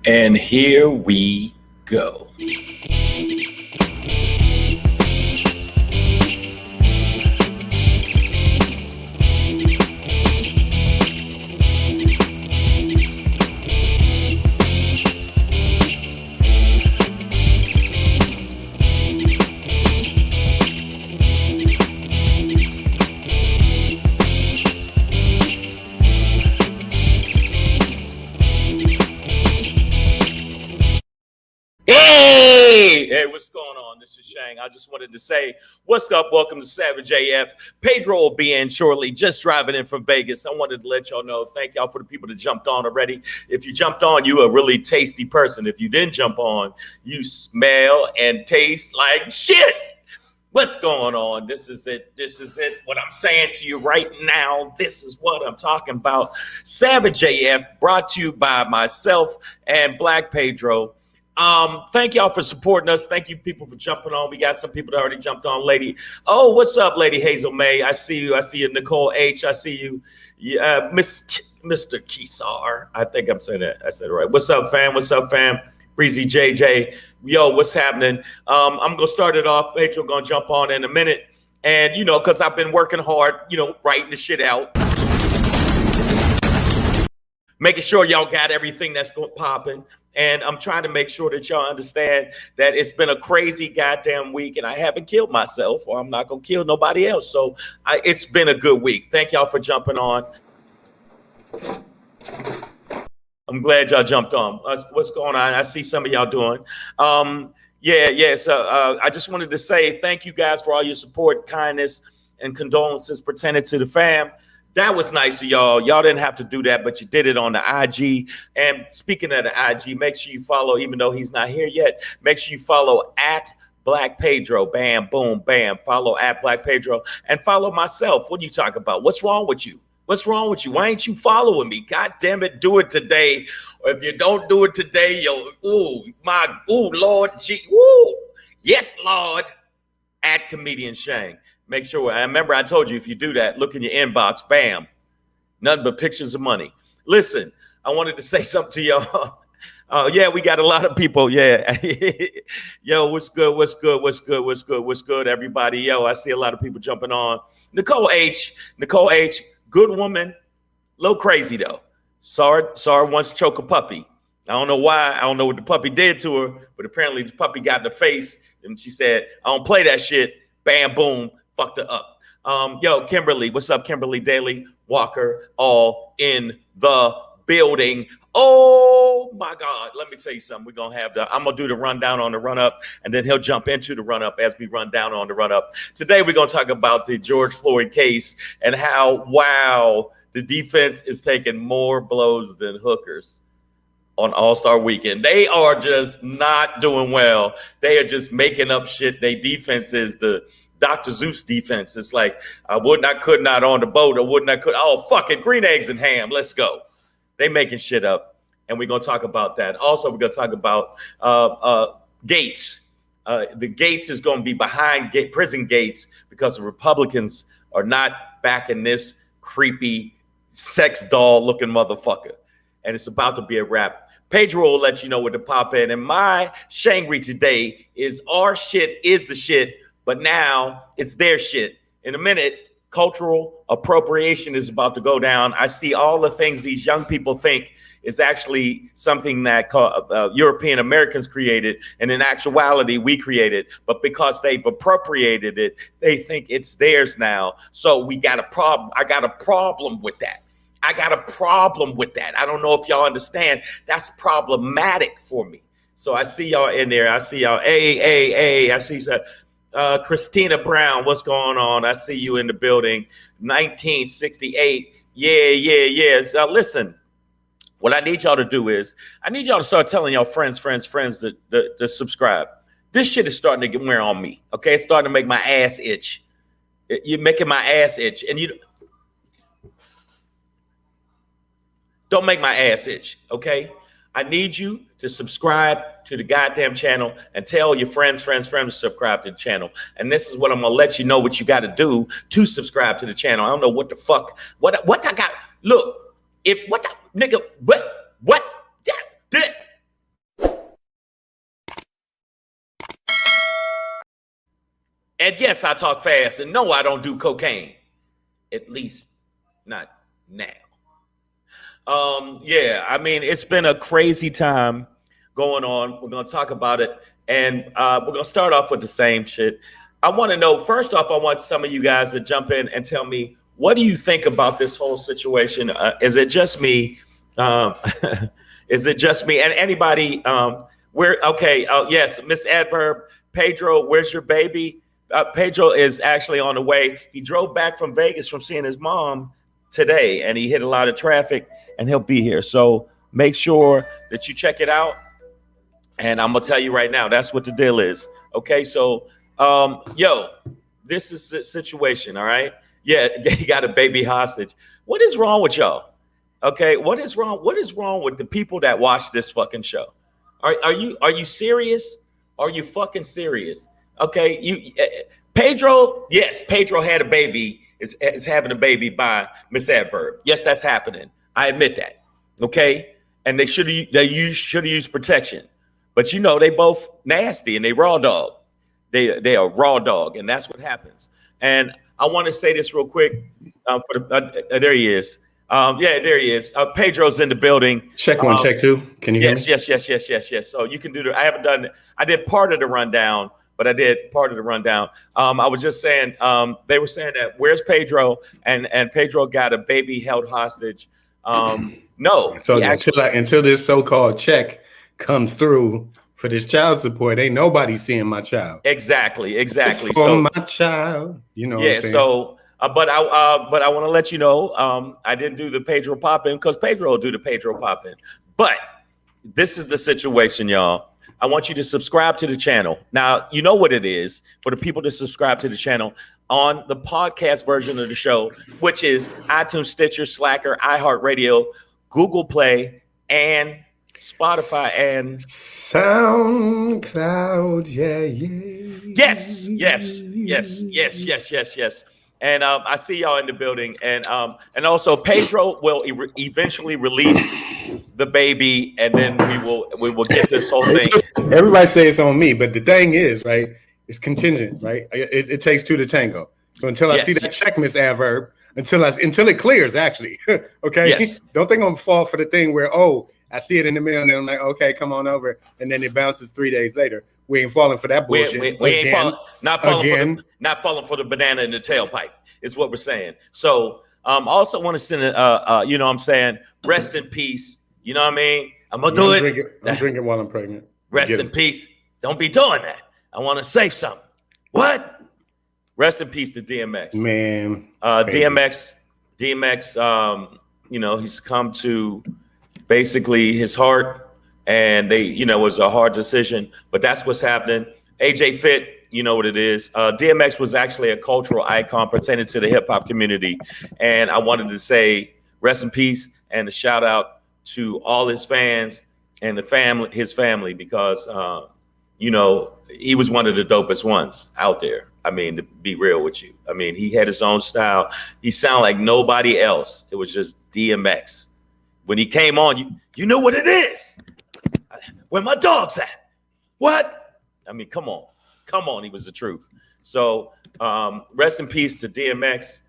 And here we go. Hey, what's going on? This is Shang. I just wanted to say, what's up? Welcome to Savage AF. Pedro will be in shortly, just driving in from Vegas. I wanted to let y'all know, thank y'all for the people that jumped on already. If you jumped on, you a really tasty person. If you didn't jump on, you smell and taste like shit. What's going on? This is it. This is it. What I'm saying to you right now, this is what I'm talking about. Savage AF, brought to you by myself and Black Pedro. Thank y'all for supporting us. Thank you people for jumping on. We got some people that already jumped on. Lady, oh, what's up, Lady Hazel May? I see you. I see you, Nicole H. I see you, Mr. Kesar. I think I'm saying that. I said it right. What's up, fam? What's up, fam? Breezy JJ. Yo, what's happening? I'm gonna start it off. Pedro gonna jump on in a minute, and you know, because I've been working hard, you know, writing the shit out, making sure y'all got everything that's going popping. And I'm trying to make sure that y'all understand that it's been a crazy goddamn week and I haven't killed myself, or I'm not going to kill nobody else. So it's been a good week. Thank y'all for jumping on. I'm glad y'all jumped on. What's going on? I see some of y'all doing. So I just wanted to say thank you guys for all your support, kindness, and condolences pertaining to the fam. That was nice of y'all. Y'all didn't have to do that, but you did it on the IG. And speaking of the IG, make sure you follow, even though he's not here yet, make sure you follow at Black Pedro. Bam, boom, bam. Follow at Black Pedro and follow myself. What are you talking about? What's wrong with you? What's wrong with you? Why ain't you following me? God damn it, do it today. Or if you don't do it today, Lord, yes, Lord, at Comedian Shang. Make sure, I remember I told you, if you do that, look in your inbox, bam, nothing but pictures of money. Listen, I wanted to say something to y'all. Yeah, we got a lot of people. Yeah. Yo, what's good, everybody? Yo, I see a lot of people jumping on. Nicole H, good woman, a little crazy though. Saw her once choke a puppy. I don't know why. I don't know what the puppy did to her, but apparently the puppy got in the face and she said, I don't play that shit. Bam, boom. Fucked her up. Yo, Kimberly, what's up, Kimberly Daly Walker, all in the building. Oh my God, let me tell you something. We're gonna have I'm gonna do the rundown on the run up, and then he'll jump into the run up as we run down on the run up. Today we're gonna talk about the George Floyd case and how, wow, the defense is taking more blows than hookers on All-Star Weekend. They are just not doing well. They are just making up shit. Their defense is the Dr. Zeus defense. It's like, I would not, could not on the boat. I would not, could. Oh, fuck it. Green eggs and ham. Let's go. They making shit up. And we're going to talk about that. Also, we're going to talk about Gaetz. The Gaetz is going to be behind prison gates because the Republicans are not backing this creepy sex doll looking motherfucker. And it's about to be a wrap. Pedro will let you know what to pop in. And my SHANGRY today is our shit is the shit. But now it's their shit. In a minute, cultural appropriation is about to go down. I see all the things these young people think is actually something that European Americans created. And in actuality, we created. But because they've appropriated it, they think it's theirs now. So we got a problem. I got a problem with that. I don't know if y'all understand. That's problematic for me. So I see y'all in there. I see y'all. I see Christina Brown, what's going on? I see you in the building. 1968. Yeah. Listen, what I need y'all to do is I need y'all to start telling y'all friends to subscribe. This shit is starting to wear on me. Okay, it's starting to make my ass itch. You're making my ass itch, and you don't make my ass itch. Okay. I need you to subscribe to the goddamn channel and tell your friends to subscribe to the channel. And this is what I'm gonna let you know what you got to do to subscribe to the channel. I don't know what the fuck, what I got. Look, if what the nigga, What? Did. And yes, I talk fast. And no, I don't do cocaine. At least not now. Yeah, I mean, it's been a crazy time going on. We're going to talk about it. And we're going to start off with the same shit. I want to know, first off, I want some of you guys to jump in and tell me, what do you think about this whole situation? Is it just me? Is it just me? And anybody, yes, Miss Adverb, Pedro, where's your baby? Pedro is actually on the way. He drove back from Vegas from seeing his mom today, and he hit a lot of traffic, and he'll be here. So make sure that you check it out. And I'm gonna tell you right now, that's what the deal is. Okay, so this is the situation. All right, yeah, they got a baby hostage. What is wrong with y'all? Okay, what is wrong? What is wrong with the people that watch this fucking show? Are you serious? Are you fucking serious? Okay, Pedro. Yes, Pedro had a baby. Is having a baby by Miss Adverb. Yes, that's happening. I admit that. Okay, and they should have used protection. But you know, they both nasty and they raw dog. They are raw dog, and that's what happens. And I want to say this real quick. There he is. There he is. Pedro's in the building. Check one, check two. Can you hear me? Yes. So you can do the. I haven't done. I did part of the rundown, but I did part of the rundown. I was just saying. They were saying that where's Pedro, and Pedro got a baby held hostage. No. So until this so-called check comes through for this child support, ain't nobody seeing my child. Exactly. For my child, you know. Yeah. So, but I want to let you know, I didn't do the Pedro pop-in because Pedro will do the Pedro pop-in. But this is the situation, y'all. I want you to subscribe to the channel. Now, you know what it is for the people to subscribe to the channel on the podcast version of the show, which is iTunes, Stitcher, Slacker, iHeartRadio, Google Play, and Spotify and SoundCloud. Yes. And I see y'all in the building, and also Pedro will eventually release the baby, and then we will get this whole thing. Everybody say it's on me, but the thing is, right? It's contingent, right? It takes two to tango. So until I see that check, Miss Adverb, until it clears, actually, okay. Yes. Don't think I'm gonna fall for the thing where I see it in the mail and then I'm like, okay, come on over, and then it bounces 3 days later. We ain't falling for that bullshit. We ain't falling, not falling for the banana in the tailpipe is what we're saying. So also want to send you know what I'm saying, rest in peace. You know what I mean? I'm gonna do it. I'm drinking while I'm pregnant. Rest in peace. Don't be doing that. I want to say something. What? Rest in peace to DMX. Man. DMX, you know, he's come to basically his heart, and it was a hard decision, but that's what's happening. AJ Fit, you know what it is. DMX was actually a cultural icon pertaining to the hip hop community. And I wanted to say rest in peace and a shout out to all his fans and his family, because, he was one of the dopest ones out there. I mean, to be real with you. I mean, he had his own style. He sounded like nobody else. It was just DMX. When he came on, you know what it is. Where my dog's at? What? I mean, come on. He was the truth. So rest in peace to DMX.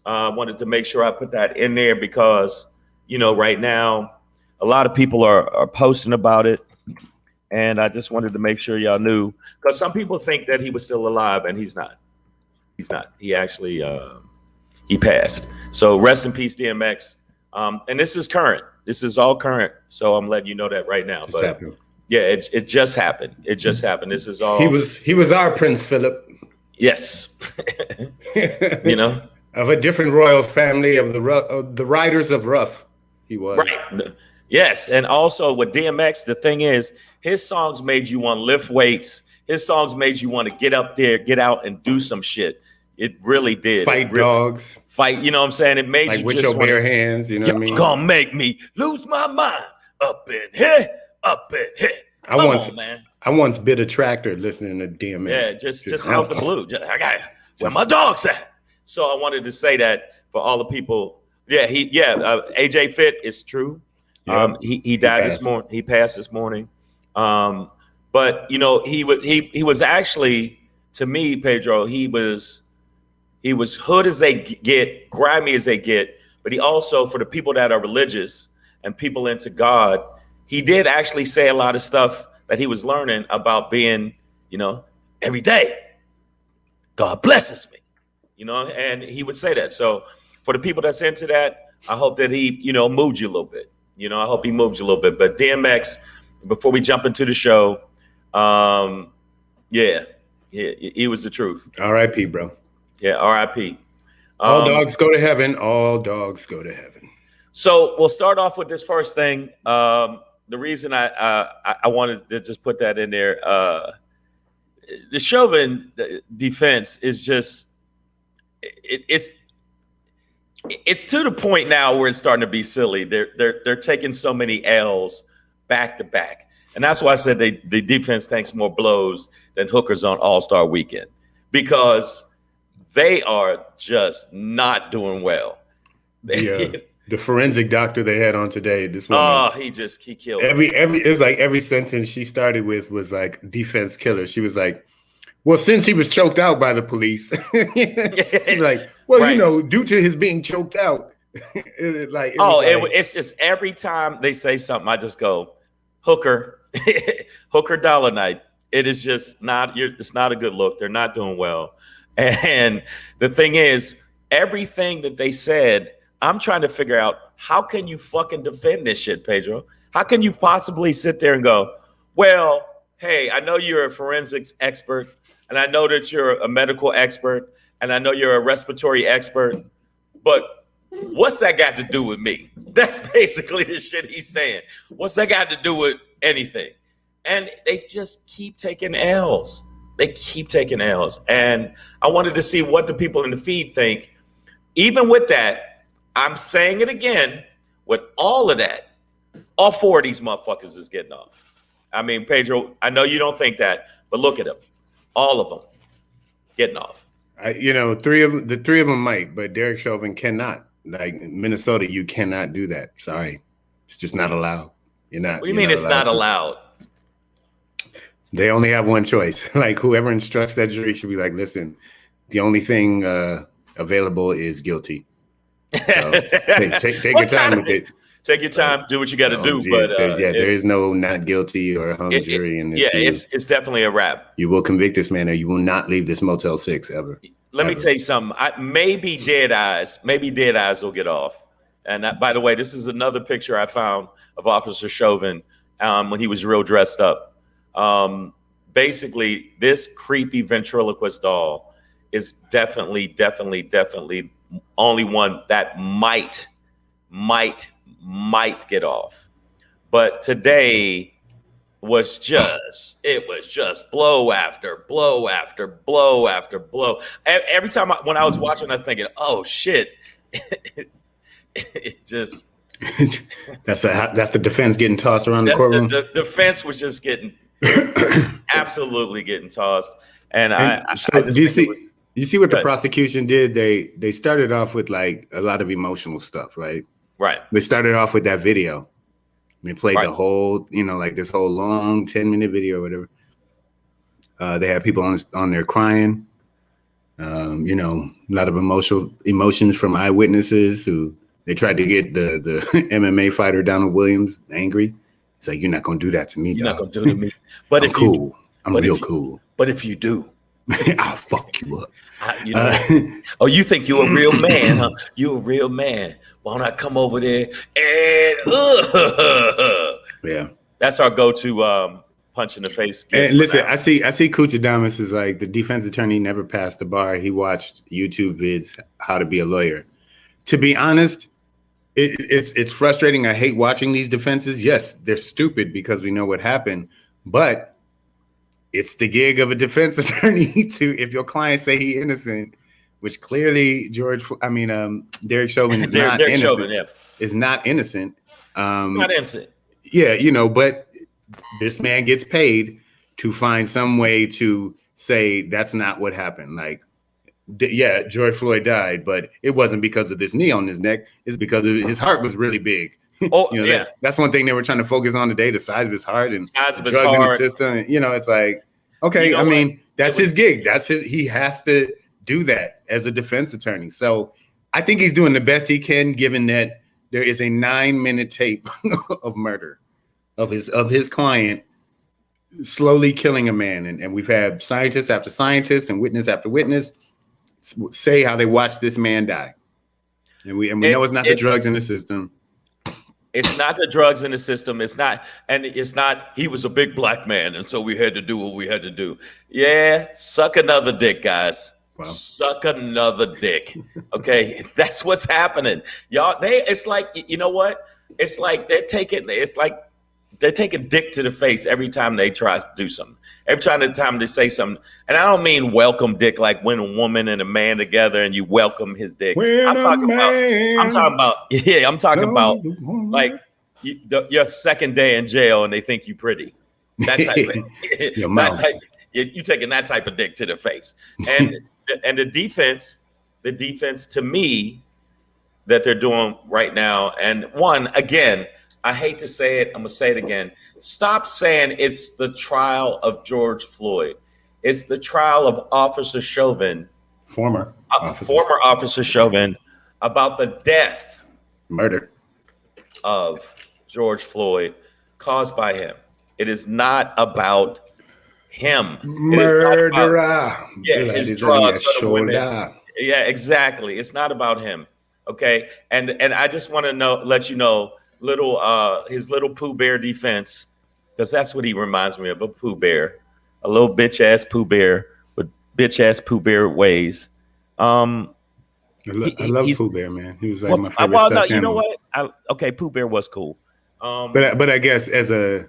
Wanted to make sure I put that in there because, right now, a lot of people are posting about it. And I just wanted to make sure y'all knew, because some people think that he was still alive, and he's not. He actually, he passed. So rest in peace, DMX. And this is current. This is all current. So I'm letting you know that right now. But yeah, it just happened. It just happened. This is all. He was our Prince Philip. Yes. Of a different royal family of the Riders of Rough. He was. Right. Yes. And also with DMX, the thing is, his songs made you want to lift weights. His songs made you want to get up there, get out and do some shit. It really did. Fight dogs. Fight, you know what I'm saying? It made like you with just your bare hands, you know what I mean? You're gonna make me lose my mind up in here. I once bit a tractor listening to DMX. Yeah, just out the blue. I got where my dog's at. So I wanted to say that for all the people. Yeah, AJ Fit is true. Yep. He died this morning. He passed this morning. But you know, he was actually, to me, Pedro, he was hood as they get, grimy as they get. But he also, for the people that are religious and people into God, he did actually say a lot of stuff that he was learning about being, you know, every day God blesses me, you know, and he would say that. So for the people that's into that, I hope that he, you know, moved you a little bit. You know, I hope he moved you a little bit. But DMX, before we jump into the show, yeah, he was the truth. R.I.P., bro. Yeah, R.I.P. All dogs go to heaven. All dogs go to heaven. So we'll start off with this first thing. The reason I wanted to just put that in there, the Chauvin defense is just it's to the point now where it's starting to be silly. They're taking so many L's back to back, and that's why I said the defense takes more blows than hookers on All-Star Weekend, because they are just not doing well. The forensic doctor they had on today, this woman, he killed it was like every sentence she started with was like defense killer. She was like, well, since he was choked out by the police, she's like, well, right. You know, due to his being choked out, it's just every time they say something, I just go, hooker, hooker dollar night. It is just not, it's not a good look. They're not doing well. And the thing is, everything that they said, I'm trying to figure out, how can you fucking defend this shit, Pedro? How can you possibly sit there and go, well, hey, I know you're a forensics expert, and I know that you're a medical expert, and I know you're a respiratory expert, but what's that got to do with me? That's basically the shit he's saying. What's that got to do with anything? And they just keep taking L's. They keep taking L's. And I wanted to see what the people in the feed think. Even with that, I'm saying it again, with all of that, all four of these motherfuckers is getting off. I mean, Pedro, I know you don't think that, but look at them. All of them getting off. The three of them might, but Derek Chauvin cannot. Like Minnesota, you cannot do that. Sorry. It's just not allowed. You're not. What do you mean it's not allowed? They only have one choice. Like whoever instructs that jury should be like, listen, the only thing available is guilty. So take your time with it. Take your time, do what you got to do. But there is no not guilty or hung jury in this. Yeah, it's definitely a wrap. You will convict this man, or you will not leave this Motel 6 ever. Let me tell you something. Maybe Dead Eyes will get off. And by the way, this is another picture I found of Officer Chauvin when he was real dressed up. Basically, this creepy ventriloquist doll is definitely only one that might get off. But today was just blow after blow after blow after blow. Every time when I was watching, I was thinking, oh shit. It just that's the defense getting tossed around the courtroom. The defense was just getting absolutely getting tossed. And do you see what the prosecution did? They started off with like a lot of emotional stuff, right? Right. They started off with that video. They played the whole, like this whole long 10-minute video or whatever. They had people on there crying. A lot of emotions from eyewitnesses who they tried to get the MMA fighter Donald Williams angry. It's like, you're not gonna do that to me. You're not gonna do it to me. But I'm cool. I'm real cool. But if you do, I'll fuck you up. Oh, you think you're a real man, huh? You're a real man. Why don't I come over there and yeah. That's our go-to punch in the face. And listen, I see Kuchadamas is like the defense attorney never passed the bar. He watched YouTube vids how to be a lawyer. To be honest, it's frustrating. I hate watching these defenses. Yes, they're stupid because we know what happened, but it's the gig of a defense attorney to, if your client say he innocent, which clearly Derek Chauvin is not innocent. Chauvin, is not innocent. Not innocent. Yeah, but this man gets paid to find some way to say that's not what happened. Like, George Floyd died, but it wasn't because of this knee on his neck. It's because his heart was really big. Oh, that's one thing they were trying to focus on today, the size of his heart and size of his drugs in the heart. system. It's like, okay, I mean, that's his gig. He has to do that as a defense attorney. So I think he's doing the best he can, given that there is a 9-minute tape of murder of his client slowly killing a man. And we've had scientists after scientists and witness after witness say how they watched this man die. And we know it's not the drugs in the system. It's not the drugs in the system. It's not he was a big black man, and so we had to do what we had to do. Yeah, suck another dick, guys. Wow. Suck another dick. Okay, that's what's happening. Y'all, it's like, you know what? It's like they're taking dick to the face every time they try to do something. Every time they say something. And I don't mean welcome dick like when a woman and a man together and you welcome his dick. I'm talking about like your second day in jail and they think you pretty. That type of, you taking that type of dick to the face. And the defense to me that they're doing right now, and one, again, I hate to say it, I'm gonna say it again. Stop saying it's the trial of George Floyd. It's the trial of Officer Chauvin, former Officer Chauvin, about the murder of George Floyd caused by him. It is not about him. Murderer. His drugs, other women. Yeah, exactly. It's not about him. Okay, and I just want to let you know. His little Pooh Bear defense, because that's what he reminds me of, a Pooh Bear, a little bitch ass Pooh Bear with bitch ass Pooh Bear ways. I love Pooh Bear, man. He was like my favorite stuffed animal. You know what? Pooh Bear was cool. But I guess as a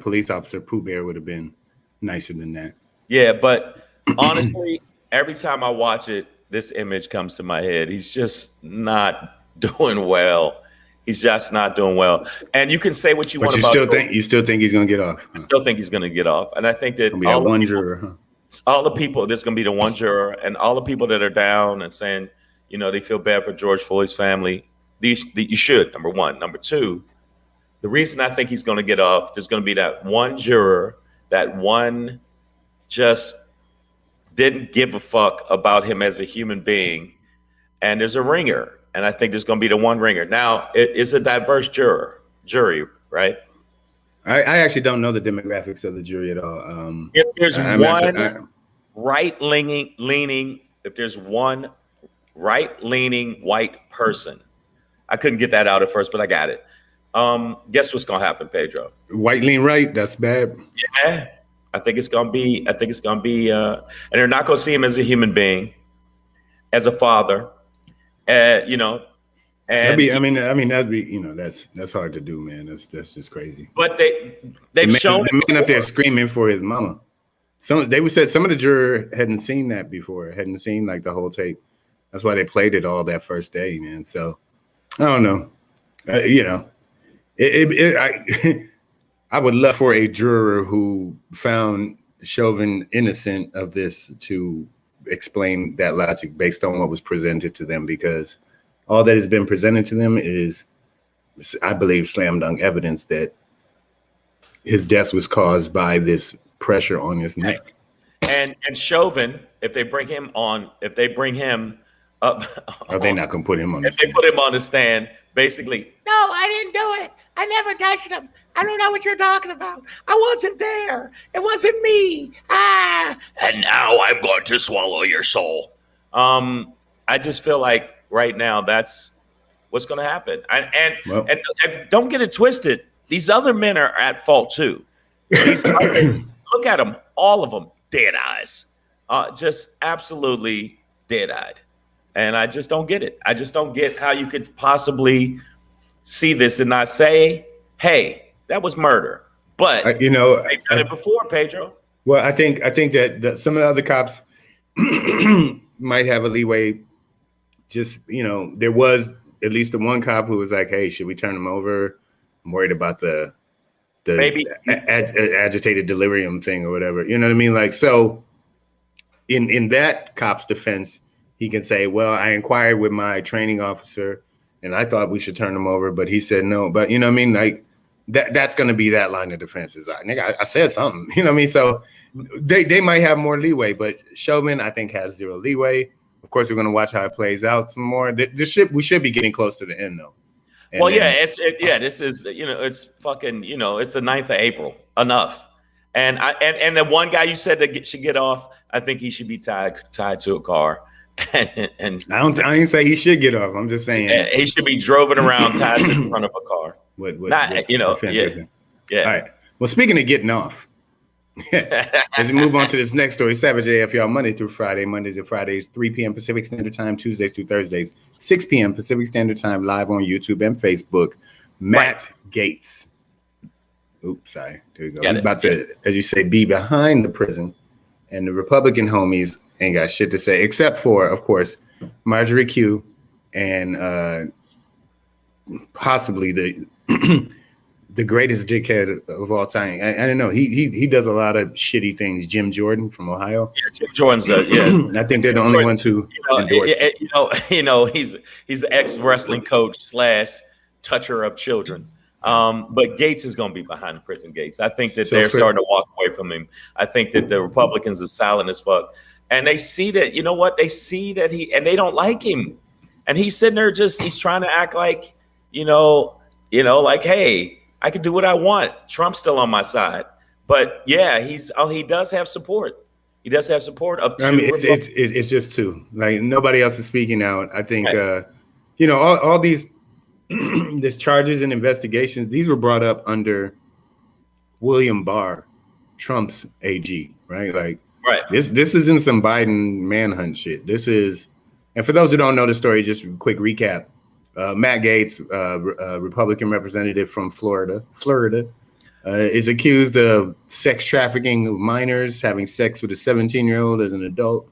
police officer, Pooh Bear would have been nicer than that. Yeah, but honestly, every time I watch it, this image comes to my head. He's just not doing well. He's just not doing well. And you can say what you want about it. You still think he's going to get off? I still think he's going to get off. And I think that all the people, there's going to be the one juror, and all the people that are down and saying, they feel bad for George Floyd's family. You should, number one. Number two, the reason I think he's going to get off, there's going to be that one juror, that one just didn't give a fuck about him as a human being. And there's a ringer. And I think there's going to be the one ringer. Now, it is a diverse jury, right? I actually don't know the demographics of the jury at all. If there's one right-leaning white person, I couldn't get that out at first, but I got it. Guess what's going to happen, Pedro? White lean right. That's bad. Yeah, I think it's going to be. And they're not going to see him as a human being, as a father. And that'd be that's hard to do, man. That's just crazy. But they've shown the man up there screaming for his mama. They said some of the juror hadn't seen that before, hadn't seen like the whole tape. That's why they played it all that first day, man. So I don't know. I would love for a juror who found Chauvin innocent of this to explain that logic based on what was presented to them, because all that has been presented to them is, I believe, slam dunk evidence that his death was caused by this pressure on his neck. And Chauvin, if they bring him up, are they not going to put him on? If they put him on the stand, basically, no, I didn't do it. I never touched him. I don't know what you're talking about. I wasn't there. It wasn't me. And now I'm going to swallow your soul. I just feel like right now that's what's going to happen. And don't get it twisted. These other men are at fault too. Look at them, all of them, dead eyes, just absolutely dead-eyed. And I just don't get it. I just don't get how you could possibly see this and not say, hey, that was murder. But they've done it before, Pedro. Well, I think that some of the other cops might have a leeway. Just, there was at least the one cop who was like, hey, should we turn him over? I'm worried about the maybe agitated delirium thing or whatever. You know what I mean? Like, so in that cop's defense, he can say, well, I inquired with my training officer and I thought we should turn him over, but he said no. But you know what I mean? Like that's going to be that line of defense. Is nigga, I said something. You know what I mean? So they might have more leeway, but Chauvin I think has zero leeway. Of course, we're going to watch how it plays out some more. We should be getting close to the end though. And well, yeah, this is it's fucking it's the 9th of April. Enough. And the one guy you said that should get off, I think he should be tied to a car. and I didn't say he should get off. I'm just saying he should be driven around tied to the front of a car. What Yeah. All right. Well, speaking of getting off, as we move on to this next story, Savage AF, y'all, Monday through Friday, Mondays and Fridays, 3 p.m. Pacific Standard Time, Tuesdays through Thursdays, 6 p.m. Pacific Standard Time, live on YouTube and Facebook. Matt Gaetz. Oops, sorry. There we go. He's about to, as you say, be behind the prison, and the Republican homies ain't got shit to say, except for, of course, Marjorie Q and possibly the greatest dickhead of all time. I don't know. He does a lot of shitty things. Jim Jordan from Ohio. Yeah, Jim Jordan's I think they're the only ones who endorse it. He's an ex-wrestling coach / toucher of children. But Gaetz is going to be behind the prison gates. I think that they're starting to walk away from him. I think that the Republicans are silent as fuck. And they see that, they see that and they don't like him. And he's sitting there he's trying to act like, like, hey, I can do what I want. Trump's still on my side. But yeah, he does have support. He does have support of two. I mean, it's just two. Like nobody else is speaking out. I think, all these these charges and investigations, these were brought up under William Barr, Trump's AG, right? Like, right. This isn't some Biden manhunt shit. This is, and for those who don't know the story, just a quick recap. Matt Gaetz, Republican representative from Florida, is accused of sex trafficking of minors, having sex with a 17-year-old as an adult.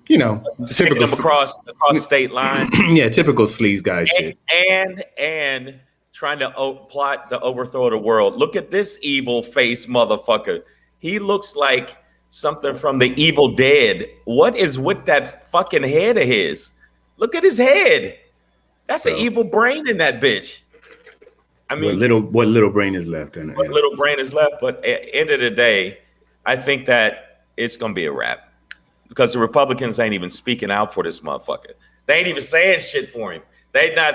Typical across state line. Yeah, typical sleaze guy shit. And trying to plot the overthrow of the world. Look at this evil face motherfucker. He looks like something from the Evil Dead. What is with that fucking head of his? Look at his head. That's an evil brain in that bitch. I mean, what little brain is left in it? What little brain is left? But at the end of the day, I think that it's gonna be a wrap. Because the Republicans ain't even speaking out for this motherfucker. They ain't even saying shit for him.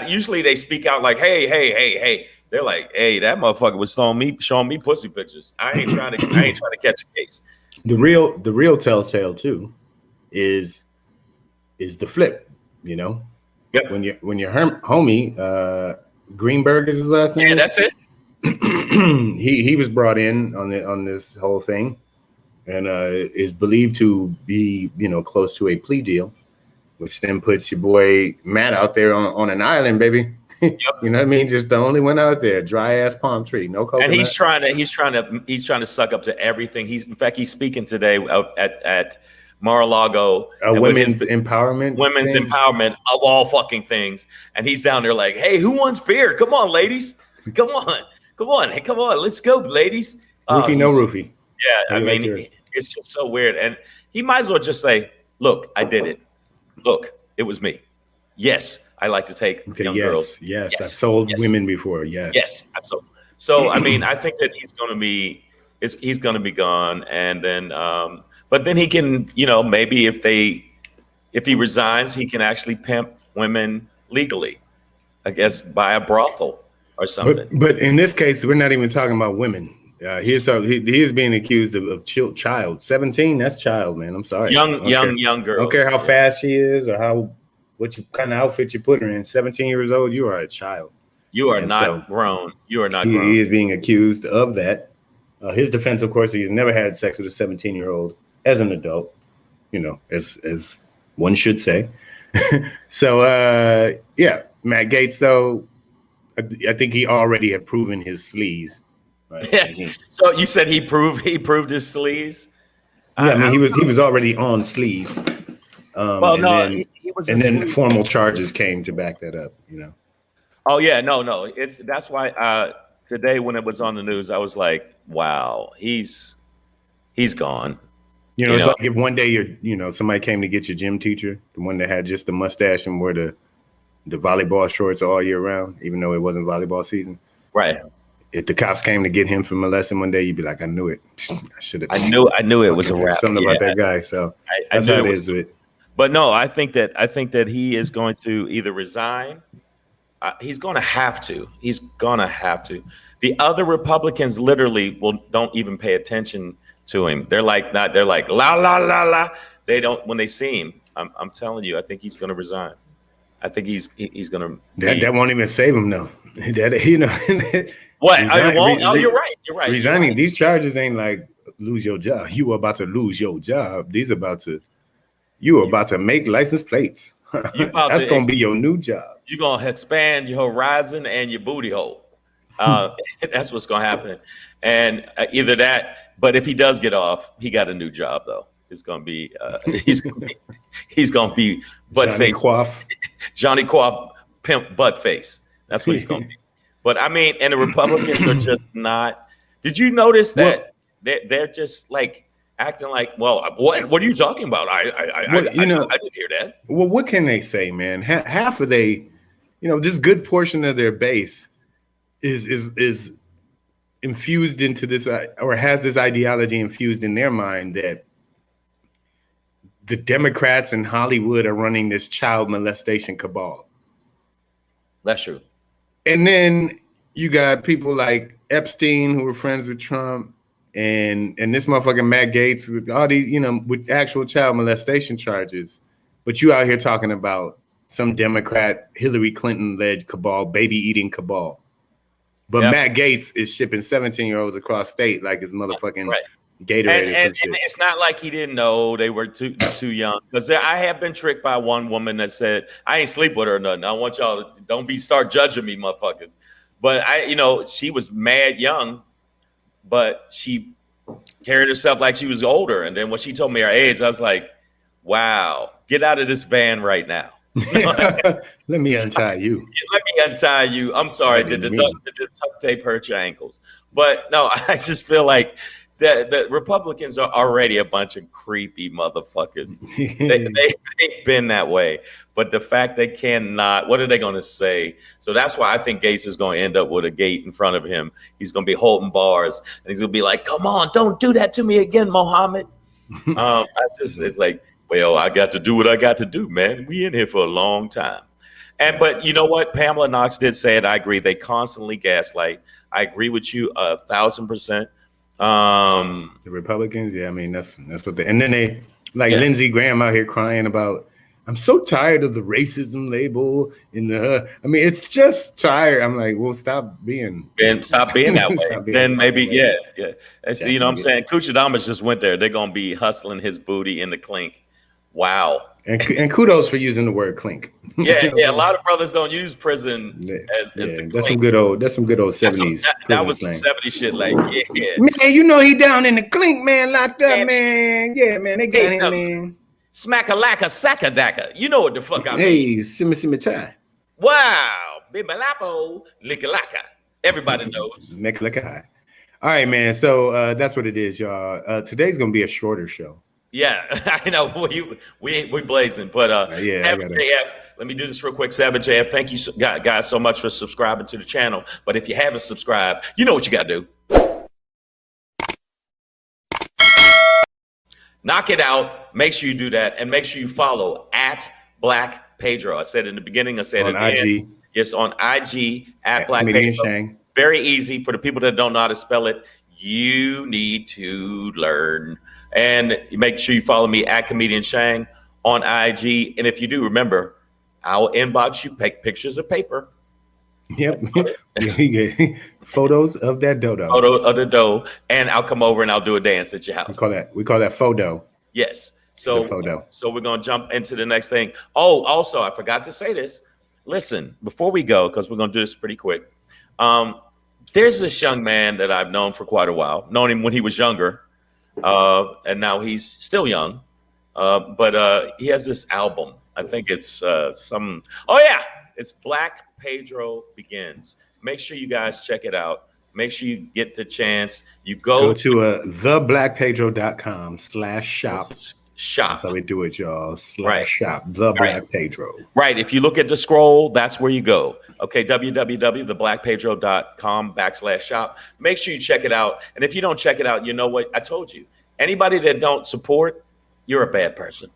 Usually they speak out like, hey. They're like, hey, that motherfucker was showing me pussy pictures. I ain't trying to catch a case. The real telltale too is the flip, Yep. When your homie, Greenberg is his last name. Yeah, that's it. he was brought in on this whole thing. And is believed to be, close to a plea deal, which then puts your boy Matt out there on an island, baby. Yep. You know what I mean? Just the only one out there, dry ass palm tree, no coconut. And he's trying to suck up to everything. He's speaking today at Mar-a-Lago. Women's empowerment of all fucking things. And he's down there like, hey, who wants beer? Come on, ladies. Come on, let's go, ladies. Roofie, no roofie. Yeah, I mean, it's just so weird. And he might as well just say, look, I did it. Look, it was me. Yes, I like to take young girls. Yes, I've sold women before. Yes, I've sold. So, I mean, I think that he's going to be gone. And then, but then he can, maybe if he resigns, he can actually pimp women legally, I guess, by a brothel or something. But in this case, we're not even talking about women. He is being accused of child. 17, that's child, man. I'm sorry. Young girl. I don't care how fast she is or what kind of outfit you put her in. 17 years old, you are a child. You are not grown. You are not grown. He is being accused of that. His defense, of course, he's never had sex with a 17-year-old as an adult, as one should say. So, Matt Gaetz, though, I think he already had proven his sleaze. Right. Yeah. So you said he proved his sleaze? Yeah, I mean he was already on sleaze. He was. And then formal charges came to back that up. Oh yeah, no. That's why today when it was on the news, I was like, wow, he's gone. It's like if one day somebody came to get your gym teacher, the one that had just the mustache and wore the the volleyball shorts all year round, even though it wasn't volleyball season. Right. If the cops came to get him for molesting one day, you'd be like, I knew it. I should have. I knew it was a wrap. Something about that guy. So that's how it is with. But no, I think that he is going to either resign. He's going to have to. He's going to have to. The other Republicans literally don't even pay attention to him. They're like la la la la. They don't when they see him. I'm telling you, I think he's going to resign. I think he's going to. That won't even save him though. That What? You're right. You're right. Resigning these charges ain't like lose your job. You are about to lose your job. You are about to make license plates. That's going to be your new job. You're going to expand your horizon and your booty hole. That's what's going to happen. And either that, but if he does get off, he got a new job though. It's going to be he's going to be butt face. Johnny Quaff pimp butt face. That's what he's going to be. But I mean, and the Republicans are just not. Did you notice that they're just like acting like, well, what are you talking about? I didn't hear that. Well, what can they say, man? Half of this good portion of their base is infused into this or has this ideology infused in their mind that the Democrats in Hollywood are running this child molestation cabal. That's true. And then you got people like Epstein who were friends with Trump and this motherfucking Matt Gaetz with all these, with actual child molestation charges. But you out here talking about some Democrat Hillary Clinton-led cabal, baby-eating cabal. But Matt Gaetz is shipping 17-year-olds across state like his motherfucking Gatorade and it's not like he didn't know they were too young. Because I have been tricked by one woman that said, I ain't sleep with her or nothing. I want y'all to don't start judging me, motherfuckers. But she was mad young, but she carried herself like she was older. And then when she told me her age, I was like, wow, get out of this van right now. Let me untie you. Let me untie you. I'm sorry. Did the duct tape hurt your ankles? But no, I just feel like the Republicans are already a bunch of creepy motherfuckers. They've been that way. But the fact they cannot, what are they going to say? So that's why I think Gaetz is going to end up with a gate in front of him. He's going to be holding bars. And he's going to be like, come on, don't do that to me again, Mohammed. It's like, well, I got to do what I got to do, man. We in here for a long time. But you know what? Pamela Knox did say it. I agree. They constantly gaslight. I agree with you 1,000%. The Republicans, yeah, I mean that's what they, and then they Lindsey Graham out here crying about, I'm so tired of the racism label in the it's just tired. I'm like, well, stop being that way. Then maybe That's, what I'm saying. Kuchadamas just went there. They're gonna be hustling his booty in the clink. Wow. And kudos for using the word clink. Yeah. A lot of brothers don't use prison as the clink. That's some good old 70s. That was some 70s shit. Like, yeah. Man, he down in the clink, man, locked up, man. Yeah, man, they got him, man. Smack-a-lacka, sack-a-dacka. You know what the fuck I mean. Hey, simmy tie. Wow. Bimalapo, licka-lacka. Everybody knows. Licka-lacka. All right, man. So that's what it is, y'all. Today's going to be a shorter show. Yeah, I know we blazing, but Savage AF. Let me do this real quick. Savage AF, thank you guys so much for subscribing to the channel. But if you haven't subscribed, you know what you got to do. Knock it out. Make sure you do that, and make sure you follow at blackpedro. I said in the beginning. I said on it IG. Yes, on IG at blackpedro. Very easy for the people that don't know how to spell it. You need to learn. And make sure you follow me at Comedian Shang on IG. And if you do, remember, I'll inbox you pictures of paper. Yep. Photos of that dodo. Photo of the dough. And I'll come over and I'll do a dance at your house. We call that photo. Yes. So we're going to jump into the next thing. Oh, also, I forgot to say this. Listen, before we go, because we're going to do this pretty quick. There's this young man that I've known for quite a while. Known him when he was younger. And now he's still young, but he has this album. I think it's it's Black Pedro Begins. Make sure you guys check it out. Make sure you get the chance. You go to theblackpedro.com/shop. shop. That's how we do it, y'all. Right. /shop, the Black Pedro. Right. If you look at the scroll, that's where you go. Okay. www.theblackpedro.com/shop. Make sure you check it out. And if you don't check it out, you know what? I told you. Anybody that don't support, you're a bad person.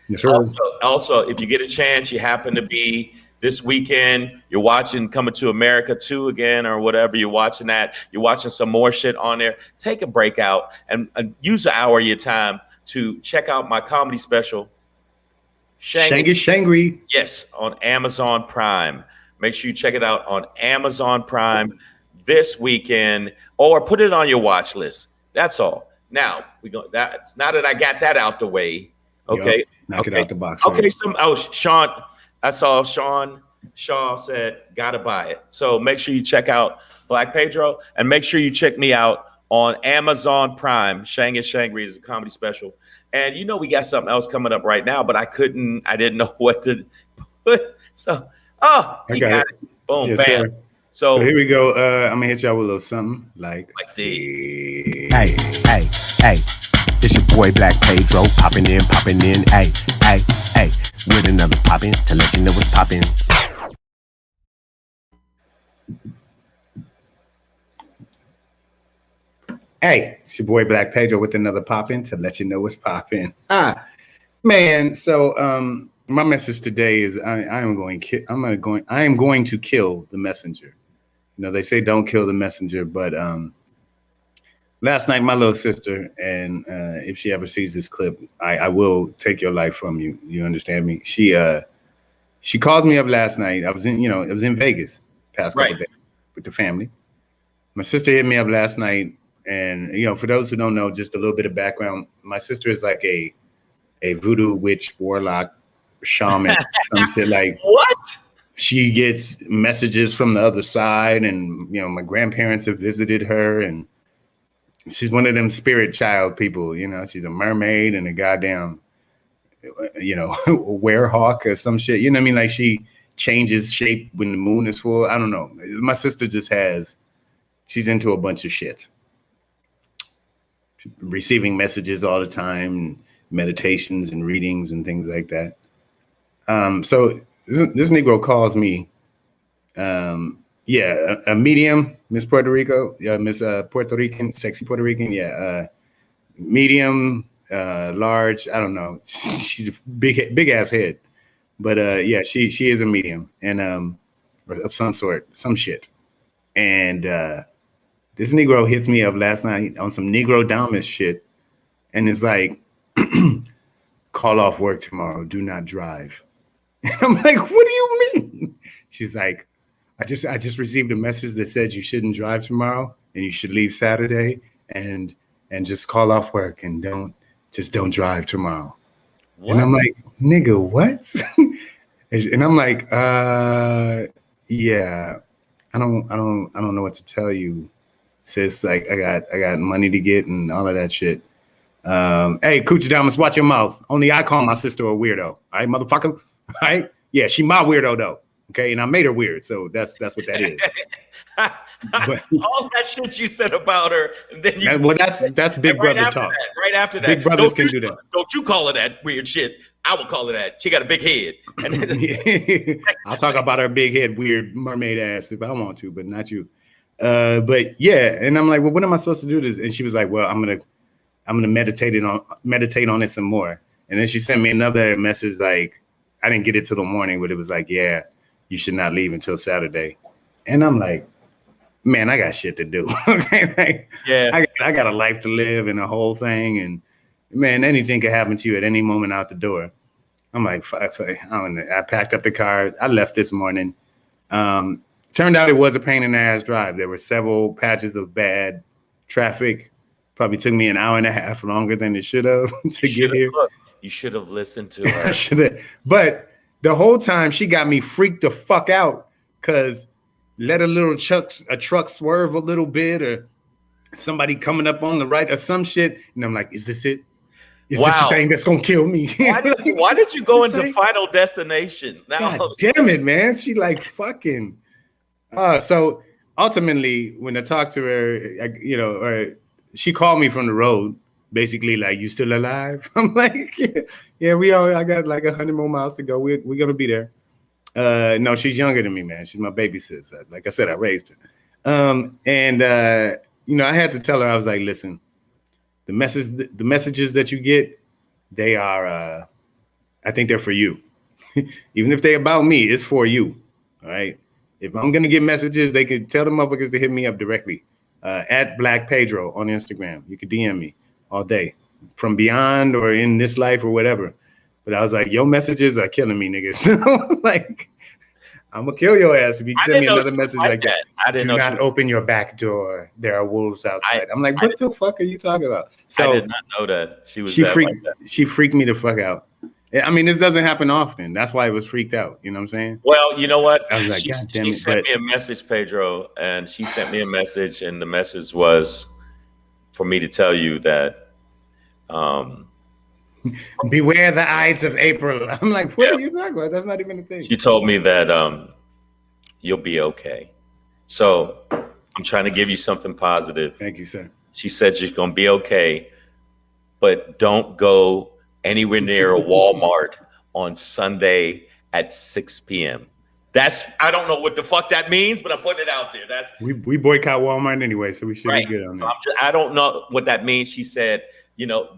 Yes, sir. Also, if you get a chance, you happen to be this weekend, you're watching Coming to America 2 again or whatever, you're watching that, you're watching some more shit on there, take a break out and use an hour of your time to check out my comedy special, SHANGRY. Yes, on Amazon Prime. Make sure you check it out on Amazon Prime this weekend, or put it on your watch list. That's all. Now now that I got that out the way. Okay. Yep. Knock it out the box. Okay. Sean, I saw Sean Shaw said, gotta buy it. So make sure you check out Black Pedro, and make sure you check me out on Amazon Prime. SHANGRY is a comedy special. And you know, we got something else coming up right now, but I didn't know what to put. So, got it. Boom, yes, bam. Sir. So here we go. I'm gonna hit y'all with a little something like this. Hey, it's your boy Black Pedro, popping in, hey, with another poppin' to let you know what's poppin'. Hey, it's your boy Black Pedro with another poppin' to let you know what's poppin'. Man, so my message today is I am going to kill the messenger. You know, they say don't kill the messenger, but last night my little sister, and if she ever sees this clip, I will take your life from you. You understand me? She calls me up last night. I was in Vegas past couple days with the family. My sister hit me up last night, and for those who don't know, just a little bit of background. My sister is like a voodoo witch, warlock, shaman, some shit like what? She gets messages from the other side, and my grandparents have visited her, and she's one of them spirit child people. She's a mermaid and a goddamn werehawk or some shit. You know what I mean? Like, she changes shape when the moon is full. I don't know. My sister just she's into a bunch of shit. Receiving messages all the time, meditations and readings and things like that. So this Negro calls me, a medium, Miss Puerto Rico, Miss Puerto Rican, sexy Puerto Rican, medium, large, I don't know. She's a big ass head, but she is a medium, and of some sort, some shit. And this Negro hits me up last night on some Negro Damas shit, and it's like, call off work tomorrow, do not drive. And I'm like, what do you mean? She's like, I just received a message that said you shouldn't drive tomorrow and you should leave Saturday and just call off work and don't drive tomorrow. What? And I'm like, nigga, what? And I'm like, yeah, I don't know what to tell you, sis. Like, I got money to get and all of that shit. Hey, Coochie Diamonds, watch your mouth. Only I call my sister a weirdo. All right, motherfucker. All right? Yeah, she my weirdo though. Okay, and I made her weird, so that's what that is. But, all that shit you said about her, and then that's big brother talk. Right after that, big brothers can do that. Don't you call her that weird shit? I would call her that. She got a big head. I'll talk about her big head, weird mermaid ass if I want to, but not you. But yeah, and I'm like, well, when am I supposed to do this? And she was like, well, I'm gonna meditate on it some more. And then she sent me another message, like, I didn't get it till the morning, but it was like, yeah, you should not leave until Saturday. And I'm like, man, I got shit to do. Okay, like, yeah, I got a life to live and a whole thing, and man, anything could happen to you at any moment out the door. I'm like, I packed up the car. I left this morning. Turned out it was a pain in the ass drive. There were several patches of bad traffic. Probably took me an hour and a half longer than it should have to get here. You should have listened to her. I should have. But the whole time she got me freaked the fuck out because let a truck swerve a little bit, or somebody coming up on the right or some shit. And I'm like, is this it? Is this the thing that's gonna kill me? Why did you go into Final Destination? God damn it, man. She like fucking. So ultimately, when I talked to her, or she called me from the road basically like, you still alive? I'm like, yeah, I got like 100 more miles to go. We're gonna be there. No, she's younger than me, man. She's my baby sis. Like I said, I raised her. I had to tell her, I was like, listen, the messages that you get, they are, I think they're for you. Even if they're about me, it's for you. All right. If I'm gonna get messages, they could tell the motherfuckers to hit me up directly. At blackpedro on Instagram. You could DM me all day from beyond or in this life or whatever. But I was like, your messages are killing me, niggas. Like, I'm gonna kill your ass if you send me another message like that. I didn't know. Do not open your back door. There are wolves outside. I'm like, what the fuck are you talking about? So I did not know that she freaked me the fuck out. I mean, this doesn't happen often. That's why it was freaked out. You know what I'm saying? Well, you know what? I was like, she sent me a message, Pedro, and she sent me a message, and the message was for me to tell you that beware the Ides of April. I'm like, what are you talking about? That's not even a thing. She told me that you'll be okay. So I'm trying to give you something positive. Thank you, sir. She said you're gonna be okay, but don't go anywhere near a Walmart on Sunday at 6 p.m. I don't know what the fuck that means, but I'm putting it out there. We boycott Walmart anyway, so we should be good on that. I don't know what that means. She said,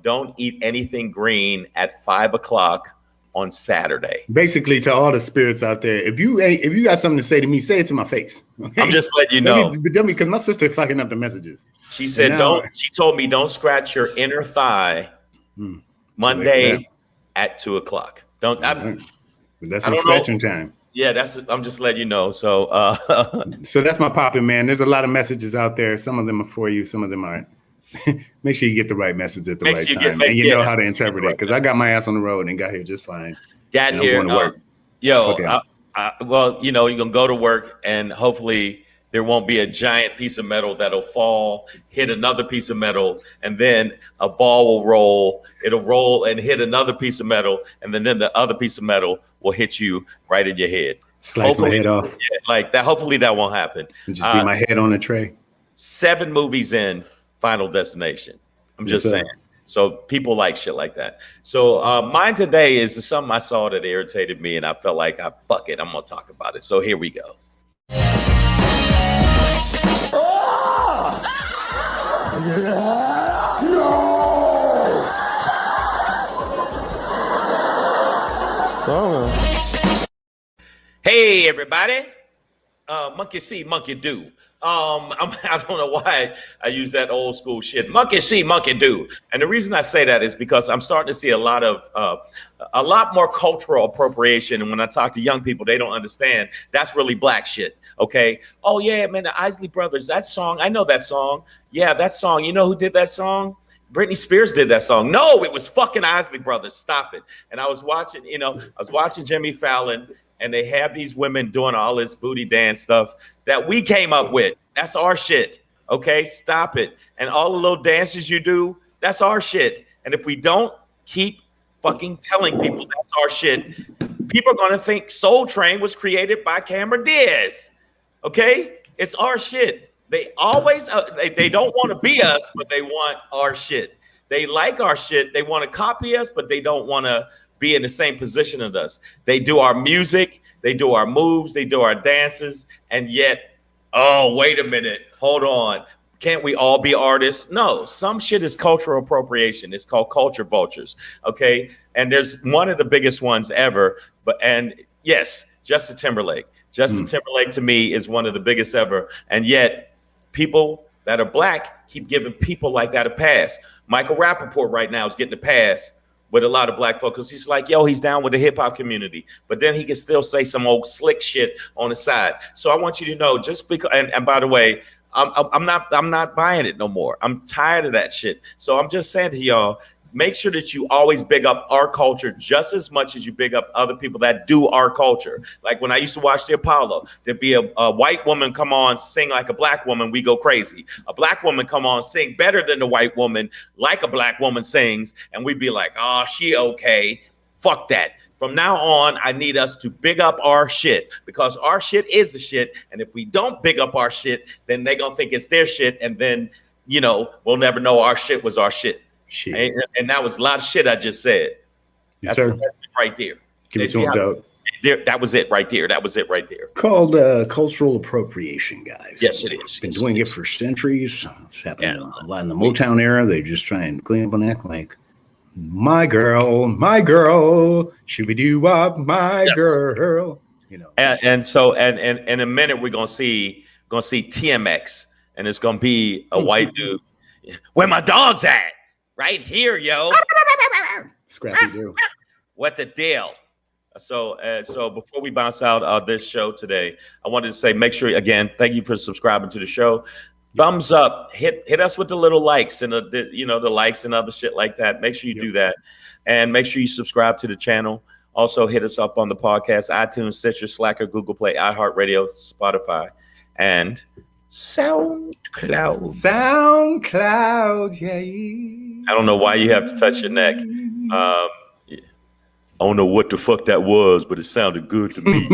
don't eat anything green at 5 o'clock on Saturday. Basically, to all the spirits out there, if you got something to say to me, say it to my face. Okay? I'm just letting you know. Because my sister fucking up the messages. She said, she told me, don't scratch your inner thigh Monday at 2 o'clock. But that's my scratching time. Yeah, I'm just letting you know. So so that's my popping, man. There's a lot of messages out there. Some of them are for you, some of them aren't. Make sure you get the right message at the right time. And you know how to interpret it. Because I got my ass on the road and got here just fine. Got here. You're going to go to work and hopefully there won't be a giant piece of metal that'll fall, hit another piece of metal, and then a ball will roll. It'll roll and hit another piece of metal, and then the other piece of metal will hit you right in your head. Slice my head off. Yeah, like that. Hopefully that won't happen. And just be my head on a tray. 7 movies in, Final Destination. I'm just saying. So people like shit like that. So mine today is something I saw that irritated me, and I felt like, fuck it, I'm gonna talk about it. So here we go. Hey everybody, monkey see, monkey do. I don't know why I use that old school shit. Monkey see, monkey do. And the reason I say that is because I'm starting to see a lot more cultural appropriation. And when I talk to young people, they don't understand that's really black shit. Okay. Oh yeah, man, the Isley Brothers, that song. I know that song. Yeah, that song. You know who did that song? Britney Spears did that song. No, it was fucking Isley Brothers. Stop it. And I was watching Jimmy Fallon, and they have these women doing all this booty dance stuff that we came up with. That's our shit. Okay, stop it. And all the little dances you do, that's our shit. And if we don't keep fucking telling people that's our shit, people are gonna think Soul Train was created by Cameron Diaz. Okay, it's our shit. They always they don't want to be us, but they want our shit. They like our shit. They want to copy us, but they don't want to be in the same position as us. They do our music, they do our moves, they do our dances, and yet, oh, wait a minute, hold on. Can't we all be artists? No, some shit is cultural appropriation. It's called culture vultures, okay? And there's one of the biggest ones ever, and yes, Justin Timberlake. Justin Timberlake to me is one of the biggest ever, and yet people that are black keep giving people like that a pass. Michael Rappaport right now is getting a pass with a lot of black folks, because he's like, yo, he's down with the hip hop community, but then he can still say some old slick shit on the side. So I want you to know, just because, and by the way, I'm not buying it no more. I'm tired of that shit. So I'm just saying to y'all, make sure that you always big up our culture just as much as you big up other people that do our culture. Like when I used to watch the Apollo, there'd be a white woman come on, sing like a black woman, we go crazy. A black woman come on, sing better than the white woman, like a black woman sings, and we'd be like, oh, she okay. Fuck that. From now on, I need us to big up our shit, because our shit is the shit. And if we don't big up our shit, then they're gonna think it's their shit. And then, we'll never know our shit was our shit. Shit. And that was a lot of shit I just said. Yes, That's sir. it right there. Give it to him, dog. That was it right there. That was it right there. Called cultural appropriation, guys. Yes, it is. Been Yes, doing it it is. for centuries. It's happened a lot in the Motown era. They just try and clean up and act like my girl, shooby-doo-wop, my girl. You know. And so in a minute we're gonna see TMX, and it's gonna be a white dude. Where my dogs at? Right here, yo. Scrappy Doo. What the deal? So before we bounce out this show today, I wanted to say, make sure again, thank you for subscribing to the show. Thumbs up, hit us with the little likes and the likes and other shit like that. Make sure you do that, and make sure you subscribe to the channel. Also, hit us up on the podcast: iTunes, Stitcher, Slacker, Google Play, iHeartRadio, Spotify, and SoundCloud. SoundCloud, yeah. I don't know why you have to touch your neck. I don't know what the fuck that was, but it sounded good to me.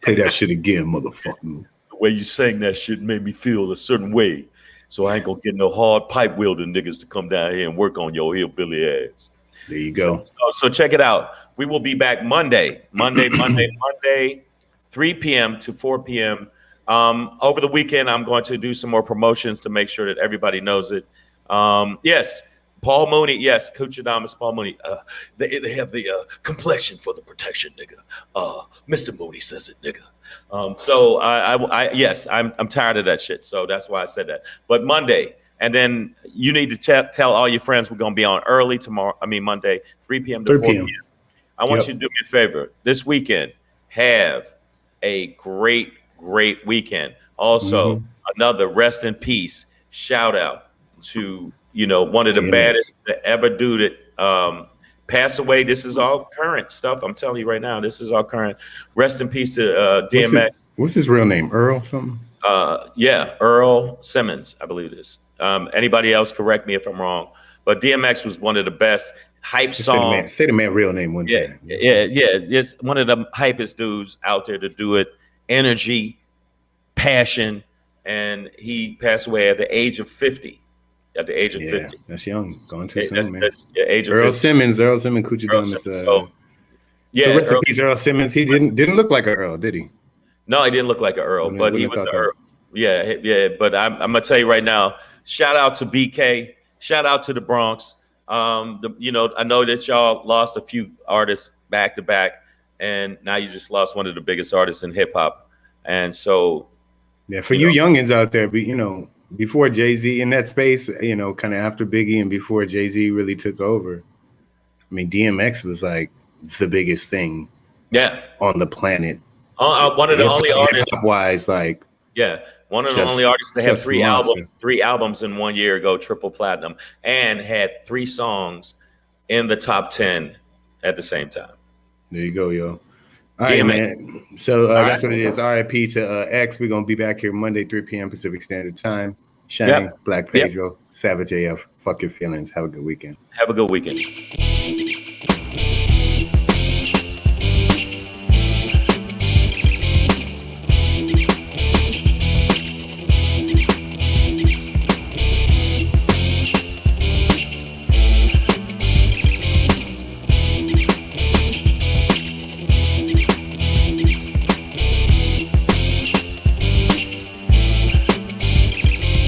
Play that shit again, motherfucker. The way you sang that shit made me feel a certain way. So I ain't gonna get no hard pipe wielding niggas to come down here and work on your hillbilly ass. There you go. So check it out. We will be back Monday, 3 p.m. to 4 p.m. Over the weekend, I'm going to do some more promotions to make sure that everybody knows it. Yes. Paul Mooney, yes, Kuchadamas, Paul Mooney. They have the complexion for the protection, nigga. Mr. Mooney says it, nigga. So yes, I'm tired of that shit. So that's why I said that. But Monday, and then you need to tell all your friends we're gonna be on early tomorrow. Monday, 3 p.m. to 4 p.m. I want you to do me a favor this weekend. Have a great weekend. Also, another rest in peace shout out to one of the baddest to ever do it. Passed away. This is all current stuff. I'm telling you right now, this is all current. Rest in peace to DMX. What's his real name? Earl something? Yeah, Earl Simmons, I believe it is. Anybody else correct me if I'm wrong. But DMX was one of the best hype songs. Say the man real name one time. Yeah. It's one of the hypest dudes out there to do it. Energy, passion, and he passed away at the age of 50. At the age of 50. That's young. Gone too soon, man. That's age of Earl 50. Simmons, Kuchadamas. So rest in peace, Earl Simmons. He didn't look like an Earl, did he? No, he didn't look like an Earl, but he was an Earl. Yeah. But I'm gonna tell you right now, shout out to BK, shout out to the Bronx. I know that y'all lost a few artists back to back, and now you just lost one of the biggest artists in hip hop. And so for you youngins out there, before Jay-Z in that space, kind of after Biggie and before Jay-Z really took over, DMX was like the biggest thing on the planet. One of the only artists wise, one of the only artists that have three albums in 1 year go triple platinum and had 3 songs in the top 10 at the same time. There you go, yo. All right, man. So that's what it is. RIP to X. We're going to be back here Monday, 3 p.m. Pacific Standard Time. Shang, Black Pedro, Savage AF. Fuck your feelings. Have a good weekend. Have a good weekend.